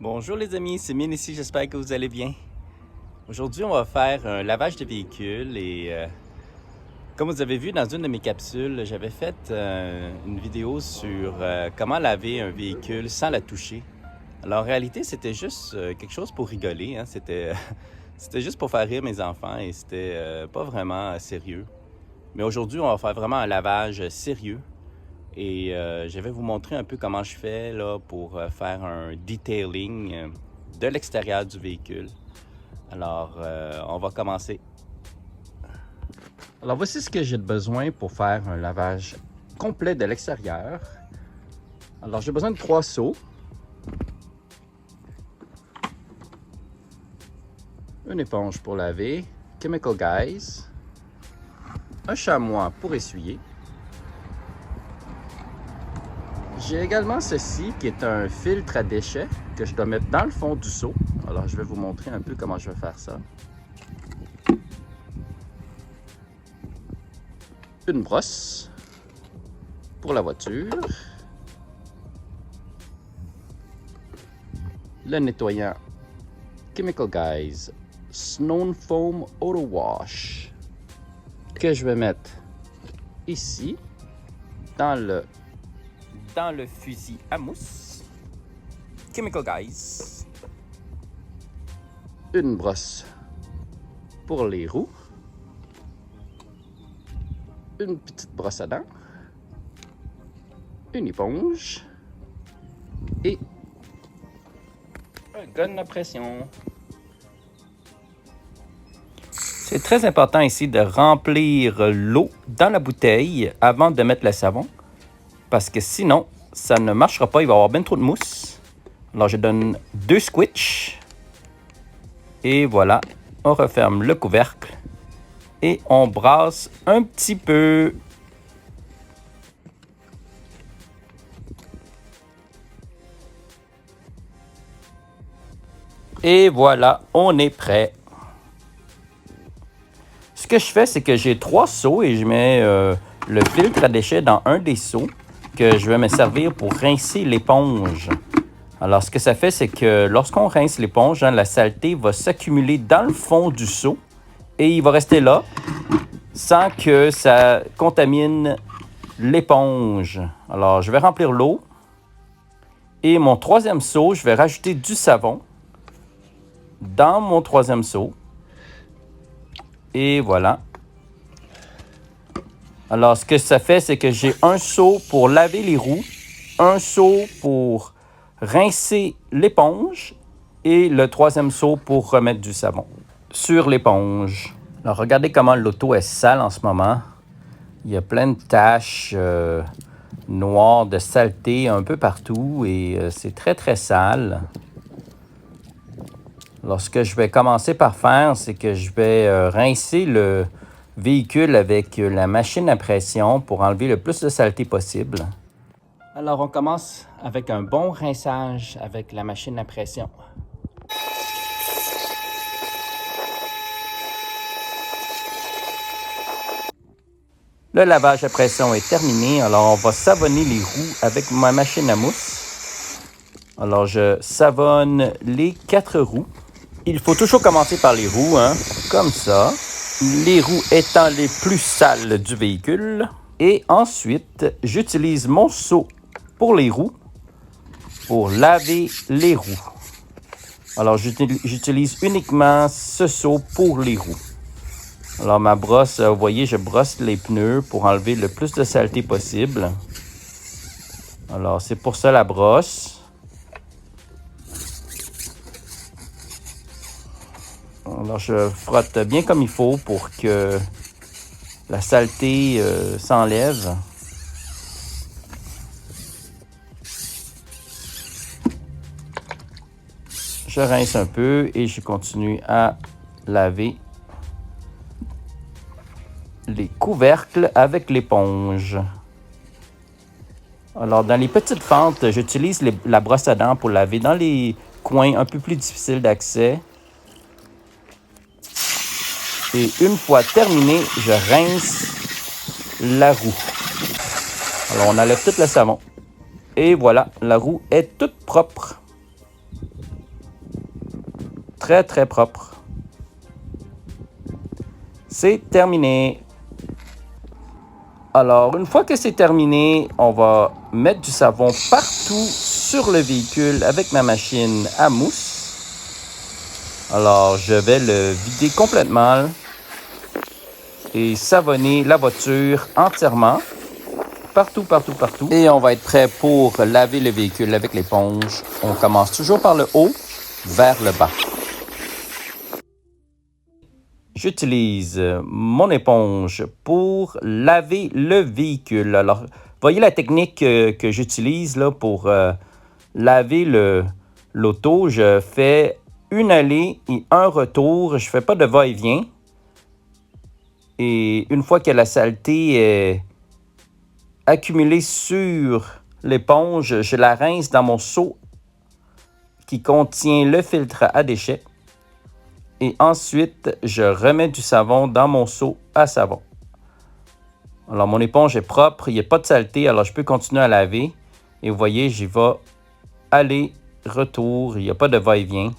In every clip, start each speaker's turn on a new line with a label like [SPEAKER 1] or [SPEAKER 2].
[SPEAKER 1] Bonjour les amis, c'est Mine ici, j'espère que vous allez bien. Aujourd'hui, on va faire un lavage de véhicule et comme vous avez vu dans une de mes capsules, j'avais fait une vidéo sur comment laver un véhicule sans la toucher. Alors en réalité, c'était juste quelque chose pour rigoler, hein. C'était juste pour faire rire mes enfants et c'était pas vraiment sérieux. Mais aujourd'hui, on va faire vraiment un lavage sérieux. Et je vais vous montrer un peu comment je fais là, pour faire un detailing de l'extérieur du véhicule. Alors, on va commencer. Alors, voici ce que j'ai besoin pour faire un lavage complet de l'extérieur. Alors, j'ai besoin de 3 seaux. Une éponge pour laver. Chemical Guys. Un chamois pour essuyer. J'ai également ceci qui est un filtre à déchets que je dois mettre dans le fond du seau. Alors je vais vous montrer un peu comment je vais faire ça. Une brosse pour la voiture. Le nettoyant Chemical Guys Snow Foam Auto Wash que je vais mettre ici dans le fusil à mousse Chemical Guys. Une brosse pour les roues. Une petite brosse à dents. Une éponge. Et un gun à pression. C'est très important ici de remplir l'eau dans la bouteille avant de mettre le savon. Parce que sinon, ça ne marchera pas. Il va y avoir bien trop de mousse. Alors, je donne 2 squitches. Et voilà, on referme le couvercle. Et on brasse un petit peu. Et voilà, on est prêt. Ce que je fais, c'est que j'ai 3 seaux et je mets le filtre à déchets dans un des seaux que je vais me servir pour rincer l'éponge. Alors, ce que ça fait, c'est que lorsqu'on rince l'éponge, hein, la saleté va s'accumuler dans le fond du seau et il va rester là sans que ça contamine l'éponge. Alors, je vais remplir l'eau et mon 3e seau, je vais rajouter du savon dans mon 3e seau. Et voilà. Alors, ce que ça fait, c'est que j'ai un seau pour laver les roues, un seau pour rincer l'éponge et le 3e seau pour remettre du savon sur l'éponge. Alors, regardez comment l'auto est sale en ce moment. Il y a plein de taches noires de saleté un peu partout et c'est très, très sale. Alors, ce que je vais commencer par faire, c'est que je vais rincer le véhicule avec la machine à pression pour enlever le plus de saleté possible. Alors, on commence avec un bon rinçage avec la machine à pression. Le lavage à pression est terminé. Alors, on va savonner les roues avec ma machine à mousse. Alors, je savonne les 4 roues. Il faut toujours commencer par les roues, hein, comme ça. Les roues étant les plus sales du véhicule. Et ensuite, j'utilise mon seau pour les roues, pour laver les roues. Alors, j'utilise uniquement ce seau pour les roues. Alors, ma brosse, vous voyez, je brosse les pneus pour enlever le plus de saleté possible. Alors, c'est pour ça la brosse. Alors, je frotte bien comme il faut pour que la saleté s'enlève. Je rince un peu et je continue à laver les couvercles avec l'éponge. Alors, dans les petites fentes, j'utilise la brosse à dents pour laver dans les coins un peu plus difficiles d'accès. Et une fois terminé, je rince la roue. Alors, on enlève tout le savon. Et voilà, la roue est toute propre. Très, très propre. C'est terminé. Alors, une fois que c'est terminé, on va mettre du savon partout sur le véhicule avec ma machine à mousse. Alors, je vais le vider complètement et savonner la voiture entièrement. Partout, partout, partout. Et on va être prêt pour laver le véhicule avec l'éponge. On commence toujours par le haut vers le bas. J'utilise mon éponge pour laver le véhicule. Alors, voyez la technique que j'utilise là pour laver l'auto. Je fais une allée et un retour. Je ne fais pas de va-et-vient. Et une fois que la saleté est accumulée sur l'éponge, je la rince dans mon seau qui contient le filtre à déchets. Et ensuite, je remets du savon dans mon seau à savon. Alors, mon éponge est propre, il n'y a pas de saleté, alors je peux continuer à laver. Et vous voyez, j'y vais aller, retour, il n'y a pas de va-et-vient.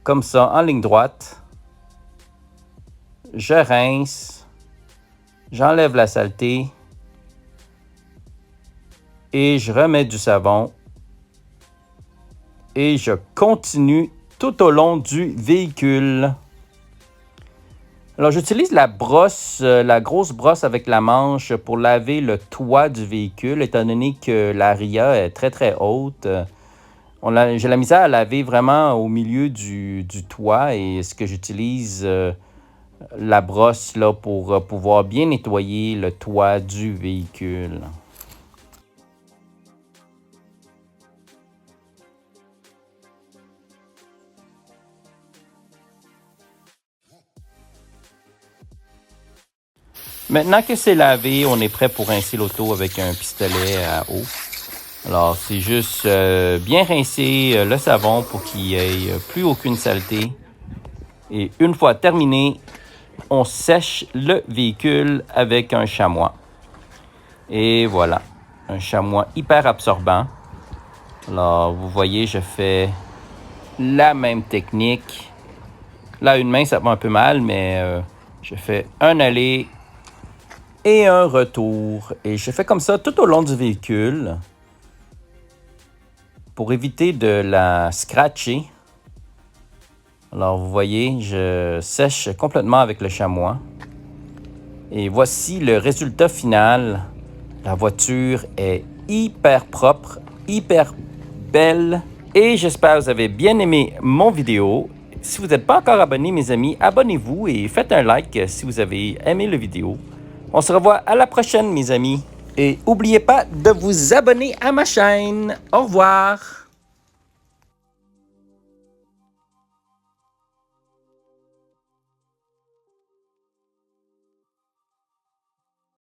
[SPEAKER 1] Comme ça, en ligne droite. Je rince, j'enlève la saleté et je remets du savon. Et je continue tout au long du véhicule. Alors, j'utilise la brosse, la grosse brosse avec la manche pour laver le toit du véhicule, étant donné que la RIA est très, très haute. J'ai la misère à laver vraiment au milieu du toit et ce que j'utilise la brosse là, pour pouvoir bien nettoyer le toit du véhicule. Maintenant que c'est lavé, on est prêt pour rincer l'auto avec un pistolet à eau. Alors, c'est juste bien rincer le savon pour qu'il n'y ait plus aucune saleté. Et une fois terminé, on sèche le véhicule avec un chamois. Et voilà, un chamois hyper absorbant. Alors, vous voyez, je fais la même technique. Là, une main, ça va un peu mal, mais je fais un aller et un retour. Et je fais comme ça tout au long du véhicule pour éviter de la scratcher. Alors, vous voyez, je sèche complètement avec le chamois. Et voici le résultat final. La voiture est hyper propre, hyper belle. Et j'espère que vous avez bien aimé mon vidéo. Si vous n'êtes pas encore abonné, mes amis, abonnez-vous et faites un like si vous avez aimé la vidéo. On se revoit à la prochaine, mes amis. Et n'oubliez pas de vous abonner à ma chaîne. Au revoir.